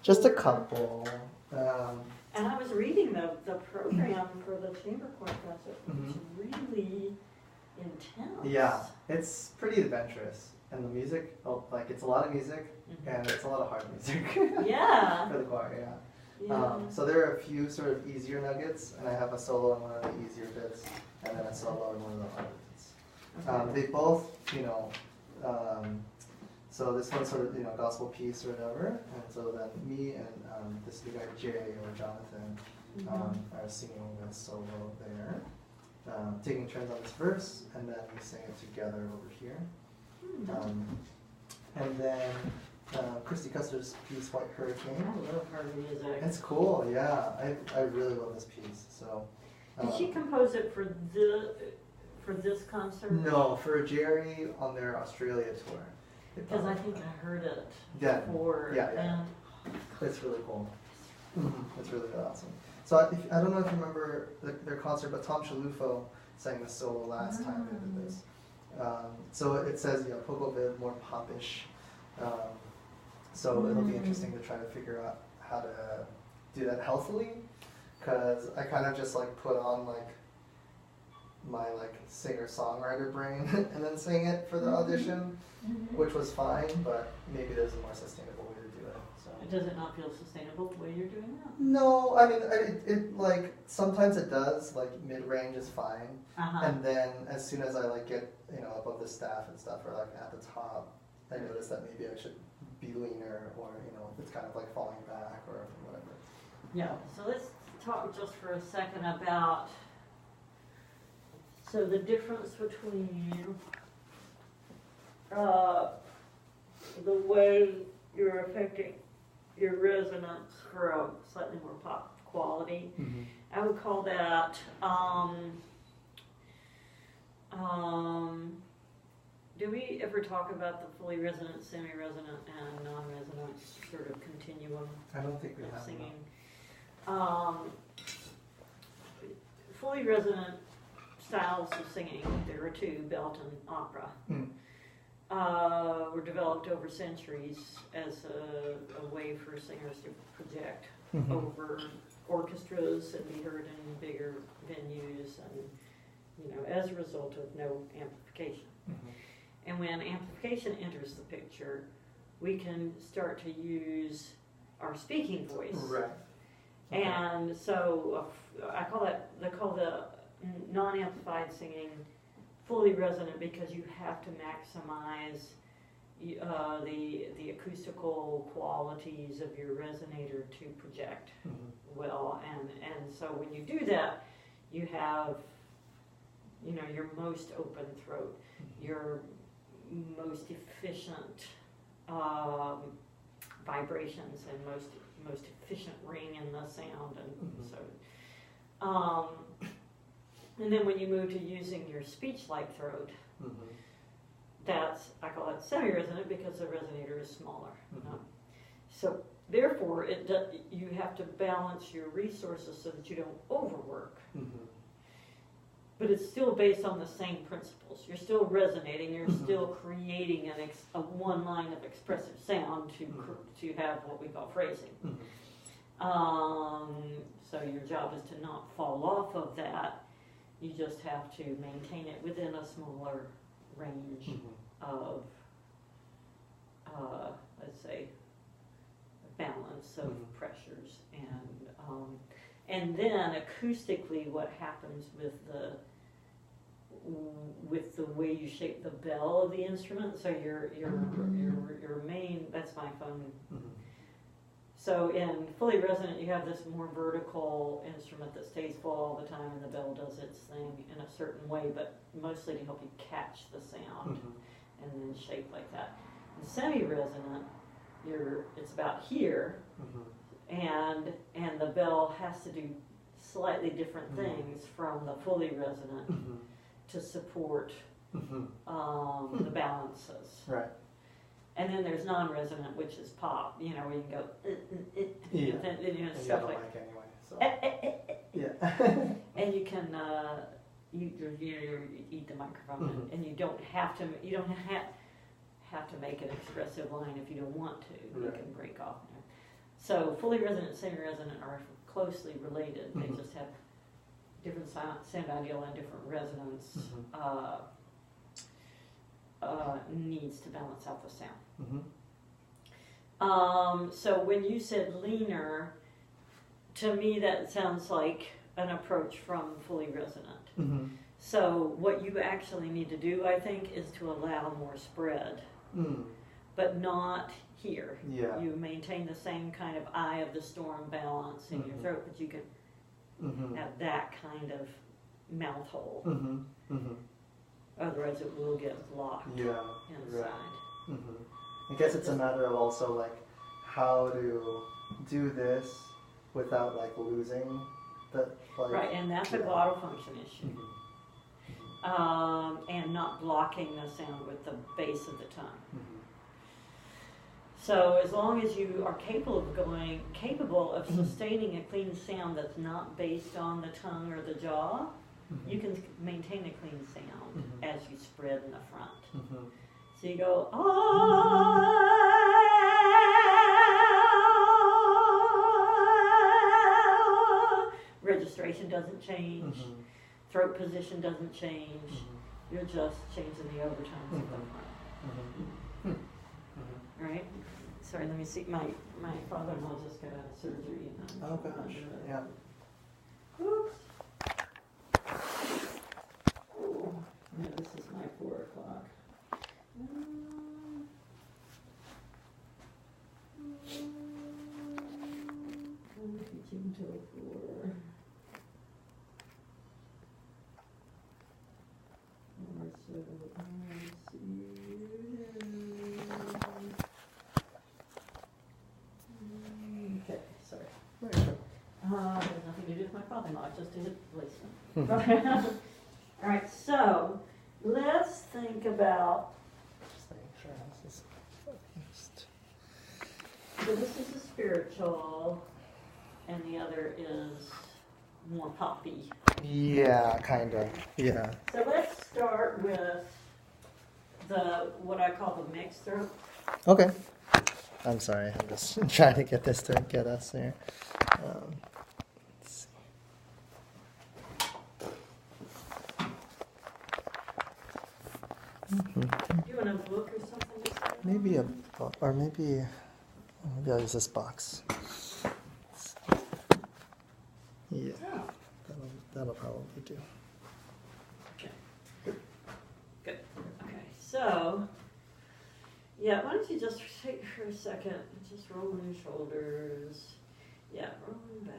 Just a couple. And I was reading the program for the chamber quartet. It's really intense. Yeah, it's pretty adventurous. And the music, like it's a lot of music, and it's a lot of hard music. Yeah. For the choir, yeah. Yeah. So there are a few sort of easier nuggets, and I have a solo in one of the easier bits, and then a solo in one of the harder bits. Okay. They both, so this one's sort of, gospel piece or whatever, and so then me and this new guy, Jay or Jonathan, are singing a solo there, taking turns on this verse, and then we sing it together over here. And then Christy Custer's piece, White Hurricane. I love her music. It's cool, yeah. I really love this piece. So. Did she compose it for this concert? No, for Jerry on their Australia tour. Because I think I heard it before. Yeah. It's really cool. It's really awesome. So I don't know if you remember their concert, but Tom Shalufo sang the solo last time they did this. So it says, poco vid, more popish. So it'll be interesting to try to figure out how to do that healthily, because I kind of just put on my singer-songwriter brain and then sing it for the audition, which was fine, but maybe there's a more sustainable way to do it. So. Does it not feel sustainable the way you're doing that? No, I mean, it sometimes it does, mid-range is fine, and then as soon as I get, above the staff and stuff, or at the top, I notice that maybe I should be leaner, or, it's kind of falling back or whatever. Yeah, so let's talk just for a second about, so the difference between the way you're affecting your resonance for a slightly more pop quality. I would call that do we ever talk about the fully resonant, semi-resonant, and non-resonant sort of continuum I don't think we of have singing? Fully resonant styles of singing, there are two, belt and opera, were developed over centuries as a way for singers to project over orchestras and be heard in bigger venues, and as a result of no amplification. And when amplification enters the picture, we can start to use our speaking voice. Right. Okay. And so they call the non-amplified singing fully resonant, because you have to maximize the acoustical qualities of your resonator to project well. And so when you do that, you have your most open throat, your most efficient vibrations, and most efficient ring in the sound, and so and then when you move to using your speech-like throat, I call that semi-resonant, because the resonator is smaller. So therefore you have to balance your resources so that you don't overwork. But it's still based on the same principles. You're still resonating. You're still creating a one line of expressive sound to have what we call phrasing. So your job is to not fall off of that. You just have to maintain it within a smaller range of, let's say, balance of pressures, and then acoustically, what happens with the way you shape the bell of the instrument. So your main, that's my phone. So in fully resonant, you have this more vertical instrument that stays full all the time, and the bell does its thing in a certain way, but mostly to help you catch the sound and then shape like that. In semi-resonant, it's about here, and the bell has to do slightly different things from the fully resonant to support the balances. Right. And then there's non-resonant, which is pop, where you can go, and stuff like anyway, so. and you can you eat the microphone, and you don't have to make an expressive line if you don't want to. You can break off there. So fully resonant and semi-resonant are closely related. They Mhm. just have different sound ideal and different resonance needs to balance out the sound. So when you said leaner, to me that sounds like an approach from fully resonant. So what you actually need to do, I think, is to allow more spread, but not here. Yeah. You maintain the same kind of eye of the storm balance in your throat, but you can have that kind of mouth hole. Otherwise it will get blocked inside. Right. I guess it's a matter of also like how to do this without like losing the like. Right, and that's a glottal function issue. And not blocking the sound with the base of the tongue. So as long as you are capable of sustaining a clean sound that's not based on the tongue or the jaw, you can maintain a clean sound as you spread in the front. So you go, registration doesn't change, throat position doesn't change, you're just changing the overtones of the front. Right? Sorry, let me see. My father-in-law just got out of surgery. Oh gosh. Yeah. Oops. Yeah, this is my 4 o'clock. Until 4. Okay, sorry. There's nothing to do with my father-in-law, just to hit placement. All right, so let's think about. Just making sure this is focused. So this is a spiritual, and the other is more poppy. Yeah, kind of. Yeah. So let's start with what I call the mixed throat. Okay. I'm sorry. I'm just trying to get this to get us there. Let's see. Do you want a book or something to say? Maybe a book, or maybe I'll use this box. Yeah, Oh. that'll probably do. Okay. Good. Okay. So, yeah, why don't you just take for a second, just rolling your shoulders. Yeah, rolling back.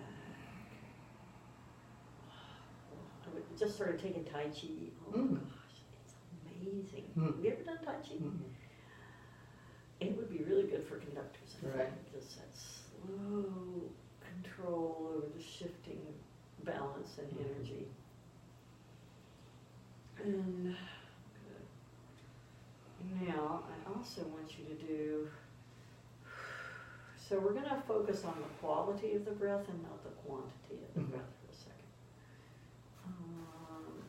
I would just started taking Tai Chi. Oh gosh, it's amazing. Have you ever done Tai Chi? It would be really good for conductors, I think. Just that slow control over the shifting balance and energy. And good. Now, I also want you to do, so we're going to focus on the quality of the breath and not the quantity of the breath for a second.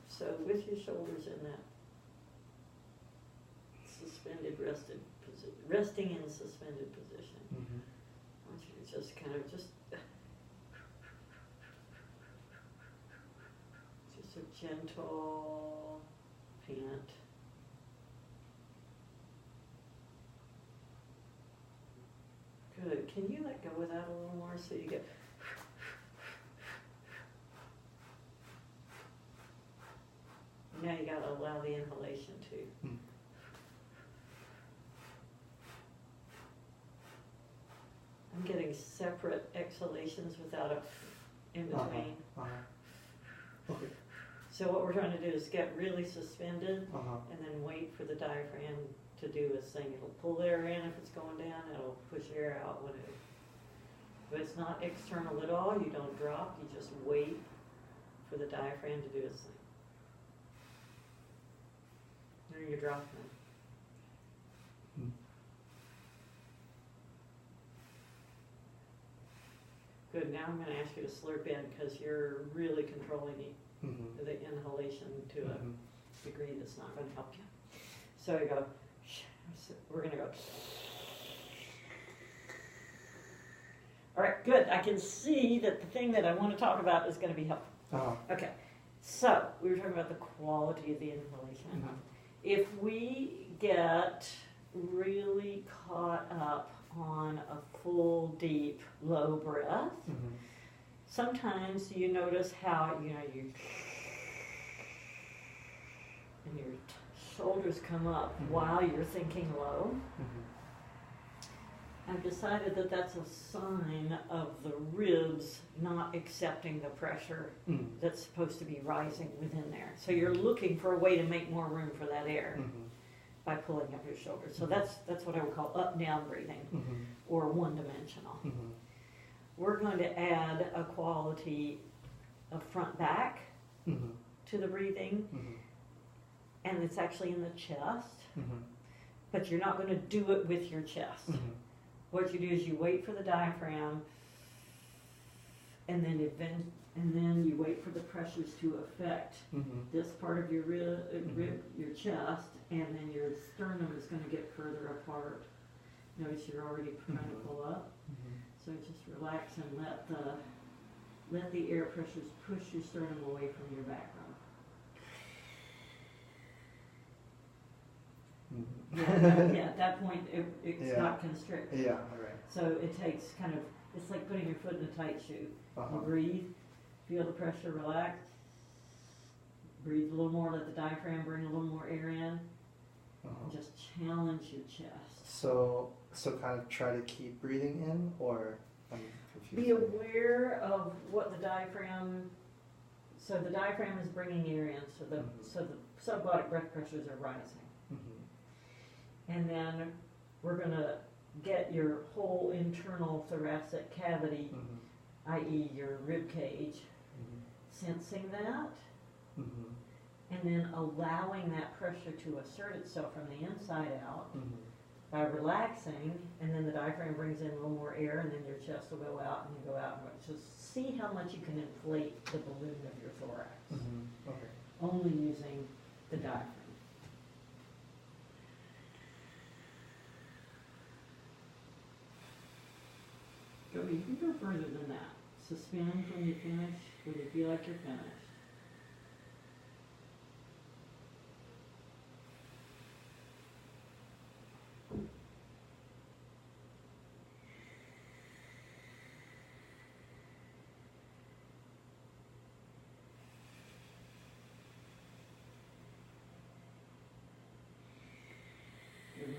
So with your shoulders in that suspended resting in suspended position, I want you to just kind of just a gentle pant. Good. Can you let go of that a little more so you get. Now you got to allow the inhalation too. I'm getting separate exhalations without a in between. Okay. So what we're trying to do is get really suspended and then wait for the diaphragm to do its thing. It'll pull air in if it's going down, it'll push air out when if it's not external at all, you don't drop, you just wait for the diaphragm to do its thing. There you drop them. Good, now I'm going to ask you to slurp in because you're really controlling the inhalation to a degree that's not going to help you. So you go, we're going to go. right, good. I can see that the thing that I want to talk about is going to be helpful. Okay, so we were talking about the quality of the inhalation. If we get really caught up on a full, deep, low breath, sometimes you notice how, you and your shoulders come up while you're thinking low. I've decided that that's a sign of the ribs not accepting the pressure that's supposed to be rising within there. So you're looking for a way to make more room for that air by pulling up your shoulders. So that's what I would call up-down breathing or one-dimensional. We're going to add a quality of front-back to the breathing, and it's actually in the chest, but you're not going to do it with your chest. What you do is you wait for the diaphragm, and then you wait for the pressures to affect this part of your rib, your chest, and then your sternum is going to get further apart. Notice you're already trying to pull up, so just relax and let the air pressures push your sternum away from your backbone. Yeah, at that point it's not constricted. Yeah, all right. So it takes it's like putting your foot in a tight shoe. You breathe, feel the pressure, relax, breathe a little more, let the diaphragm bring a little more air in, and just challenge your chest. So kind of try to keep breathing in, or I'm confused. Be aware of what the diaphragm, so the diaphragm is bringing air in, so the subaquatic breath pressures are rising. And then we're going to get your whole internal thoracic cavity, i.e. your rib cage, sensing that, and then allowing that pressure to assert itself from the inside out by relaxing, and then the diaphragm brings in a little more air, and then your chest will go out, and you go out. And just see how much you can inflate the balloon of your thorax, only using the diaphragm. You can go further than that. Suspend when you finish, when you feel like you're finished.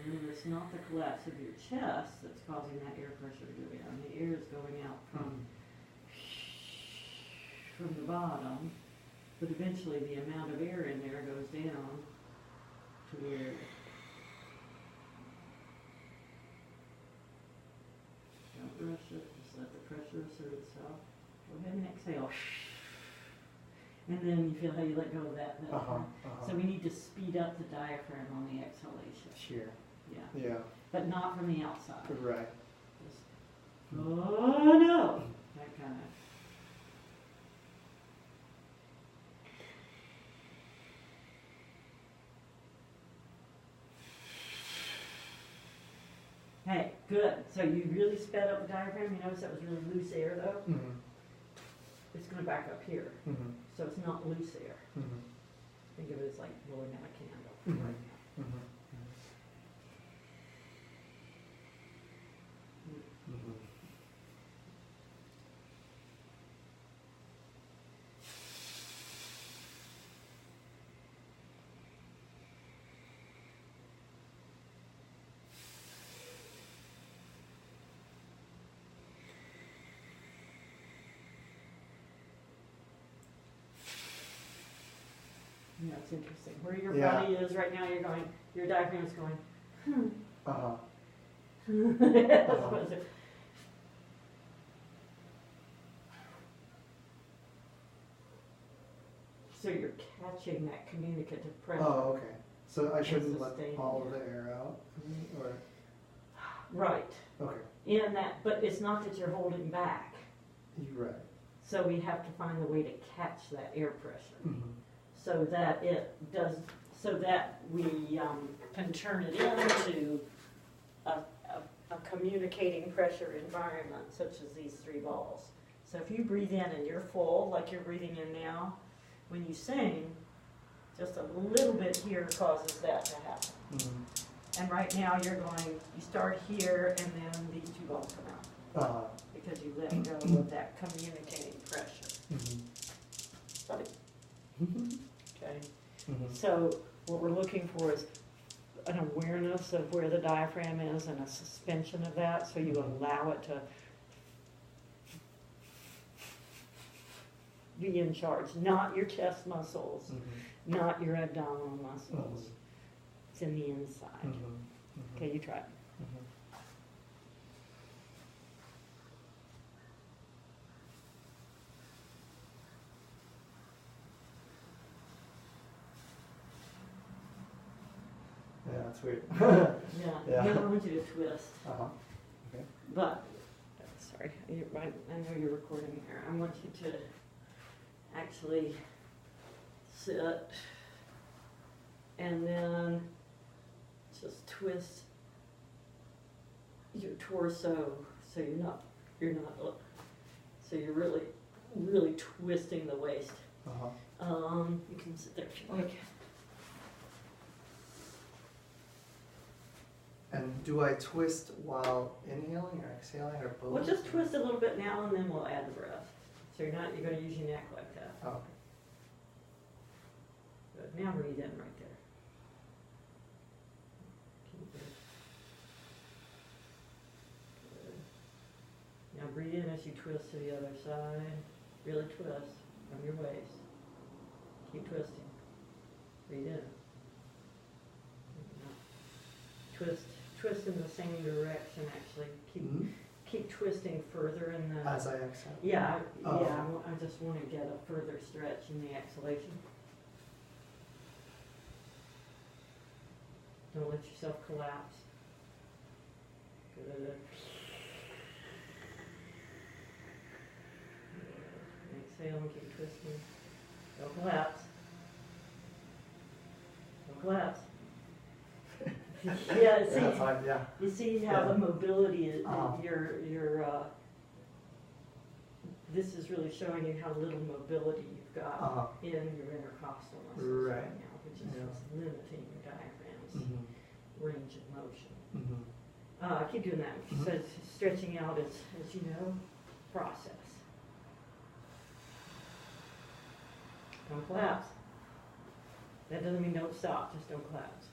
Remember, it's not the collapse of your chest that's causing that air pressure to go down. The air is going out from the bottom, but eventually the amount of air in there goes down to where don't rush it, just let the pressure assert itself. Go ahead and exhale. And then you feel how you let go of that. So we need to speed up the diaphragm on the exhalation. Sure. Yeah. But not from the outside. Right. Just, oh no! That kind of. Hey, good. So you really sped up the diaphragm. You notice that was really loose air though? It's going to back up here. So it's not loose air. Think of it as like blowing out a candle right now. Yeah, it's interesting. Where your body is right now, your diaphragm is going, That's what it is. So you're catching that communicative pressure. Oh, okay. So I shouldn't let all of the air out, or? Right. Okay. In that, but it's not that you're holding back. You're right. So we have to find a way to catch that air pressure, so that it does, so that we can turn it into a a communicating pressure environment, such as these 3 balls. So if you breathe in and you're full, like you're breathing in now, when you sing, just a little bit here causes that to happen. Mm-hmm. And right now you're going, you start here and then these 2 balls come out. Because you let go of that communicating pressure. Mm-hmm. Study. Okay. Mm-hmm. So what we're looking for is an awareness of where the diaphragm is and a suspension of that, so you allow it to be in charge. Not your chest muscles, not your abdominal muscles. It's in the inside. Okay, you try it. Yeah, that's weird. Yeah. I want you to twist. Okay. But, sorry, I know you're recording here. I want you to actually sit and then just twist your torso so you're not, so you're really twisting the waist. You can sit there if you like. And do I twist while inhaling or exhaling or both? Well, just twist a little bit now and then we'll add the breath. So you're going to use your neck like that. Oh, okay. Good. Now breathe in right there. Keep it. Good. Now breathe in as you twist to the other side. Really twist from your waist. Keep twisting. Breathe in. Twist in the same direction, actually. Keep twisting further in the... As I exhale? Yeah, I just want to get a further stretch in the exhalation. Don't let yourself collapse. Good. Exhale and keep twisting. Don't collapse. Don't collapse. Yeah, see, that's hard, yeah. You see how the mobility is, this is really showing you how little mobility you've got in your intercostal muscles right now, which is just limiting your diaphragm's range of motion. Keep doing that. So stretching out is, as you know, process. Don't collapse. That doesn't mean don't stop, just don't collapse.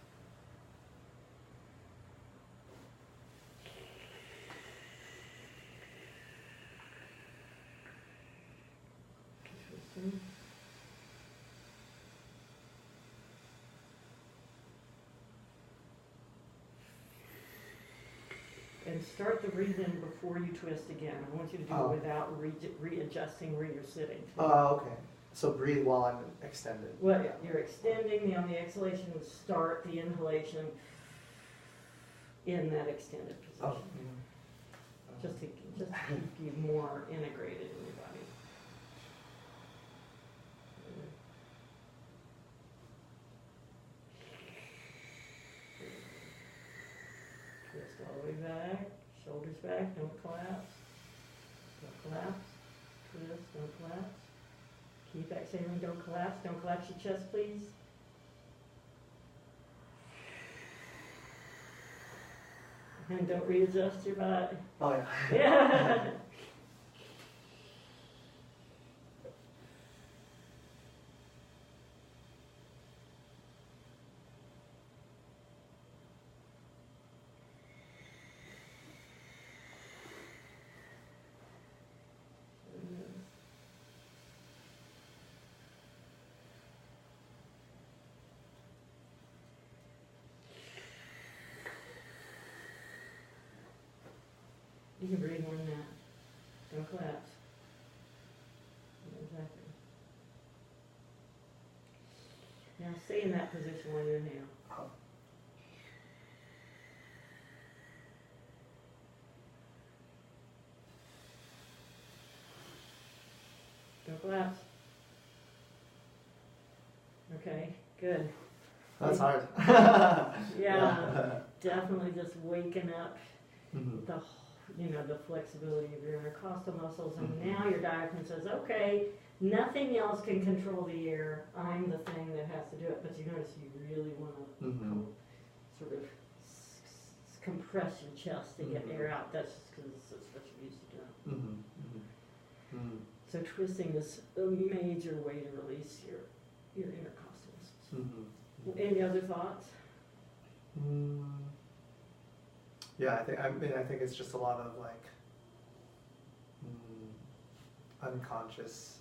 And start the breathe in before you twist again. I want you to do it without readjusting where you're sitting. Okay. So breathe while I'm extended. Well, you're extending. On the exhalation, start the inhalation in that extended position. Just to keep you more integrated in your body. Twist all the way back, shoulders back, don't collapse. Don't collapse. Twist, don't collapse. Keep exhaling, don't collapse. Don't collapse your chest, please. And don't readjust your body. Oh, yeah. Yeah. You can breathe more than that. Don't collapse. Exactly. Now stay in that position while you inhale. Don't collapse. Okay, good. That's hard. Yeah, definitely just waking up the the flexibility of your intercostal muscles, and now your diaphragm says, okay, nothing else can control the air. I'm the thing that has to do it. But you notice you really want to sort of compress your chest to get air out. That's just because that's what you're used to doing. So twisting is a major way to release your intercostal muscles. Any other thoughts? Yeah, I think it's just a lot of like unconscious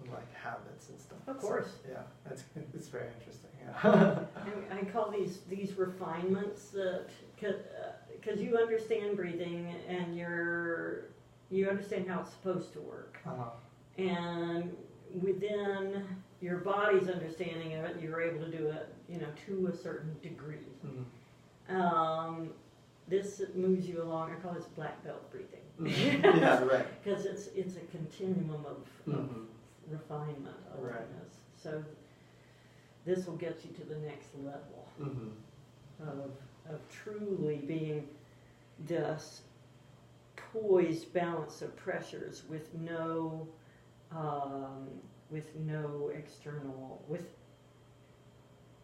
like habits and stuff. Of course. So, yeah, it's very interesting. Yeah. I call these refinements that because you understand breathing and you understand how it's supposed to work, and within your body's understanding of it, you're able to do it, to a certain degree. This moves you along. I call this black belt breathing. Yeah, right. Because it's a continuum of refinement of awareness. So this will get you to the next level of truly being this poised balance of pressures with no external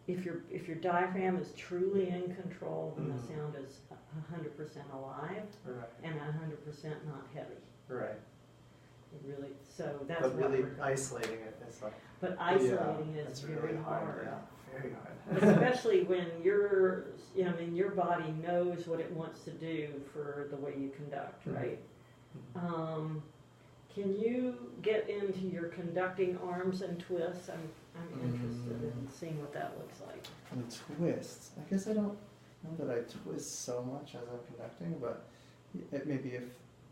if your diaphragm is truly in control, then the sound is 100% alive and 100% not heavy. Right. It really, so that's but what really we're isolating it is like. But isolating is very really hard. Yeah, very hard. Especially when your body knows what it wants to do for the way you conduct, right? Can you get into your conducting arms and twists? I'm interested in seeing what that looks like. And twists. I guess I don't know that I twist so much as I'm conducting, but maybe if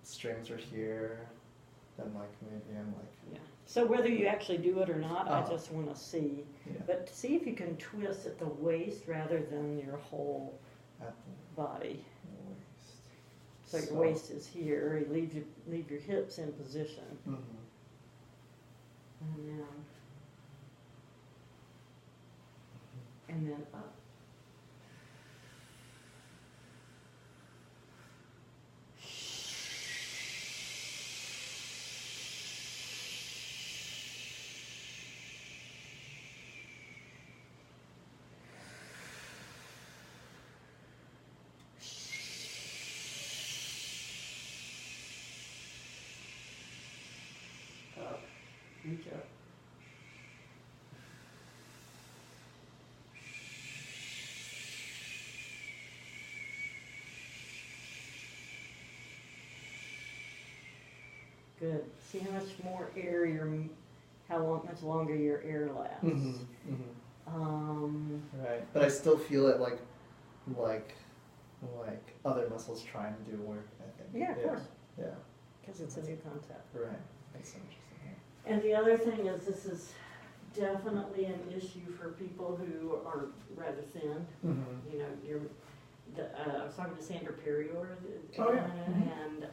strings are here, then like maybe I'm like. Yeah. So whether you actually do it or not, I just want to see. Yeah. But see if you can twist at the waist rather than your whole body. Waist. So your waist is here. You leave your hips in position. And then up. Up. Reach up. Good. See how much more air much longer your air lasts. Right, but I still feel it like other muscles trying to do work. I think. Yeah, of course. Yeah. Because it's a new concept. Right. That's so interesting. And the other thing is, this is definitely an issue for people who are rather thin. I was talking to Sandra Perrior, and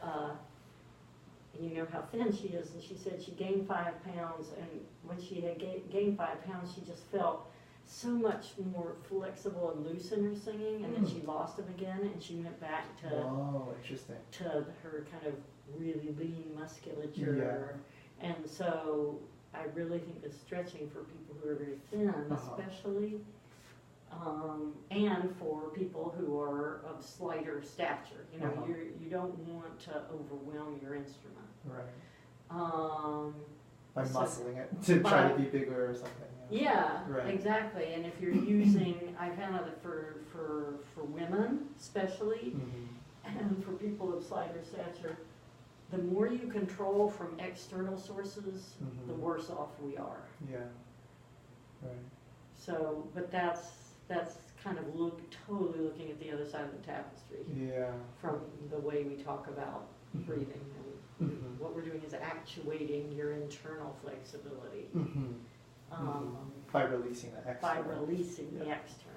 you know how thin she is, and she said she gained 5 pounds, and when she had gained 5 pounds, she just felt so much more flexible and loose in her singing, and then she lost them again, and she went back to to her kind of really lean musculature. And so I really think the stretching for people who are very thin, especially, and for people who are of slighter stature. You don't want to overwhelm your instrument. Right. By muscling it to try to be bigger or something. Yeah, exactly. And if you're using, I found out that for women especially, and for people of slighter stature, the more you control from external sources, the worse off we are. Yeah. Right. So, but that's kind of totally looking at the other side of the tapestry. Yeah. From the way we talk about breathing, and what we're doing is actuating your internal flexibility. By releasing the external. By releasing the external.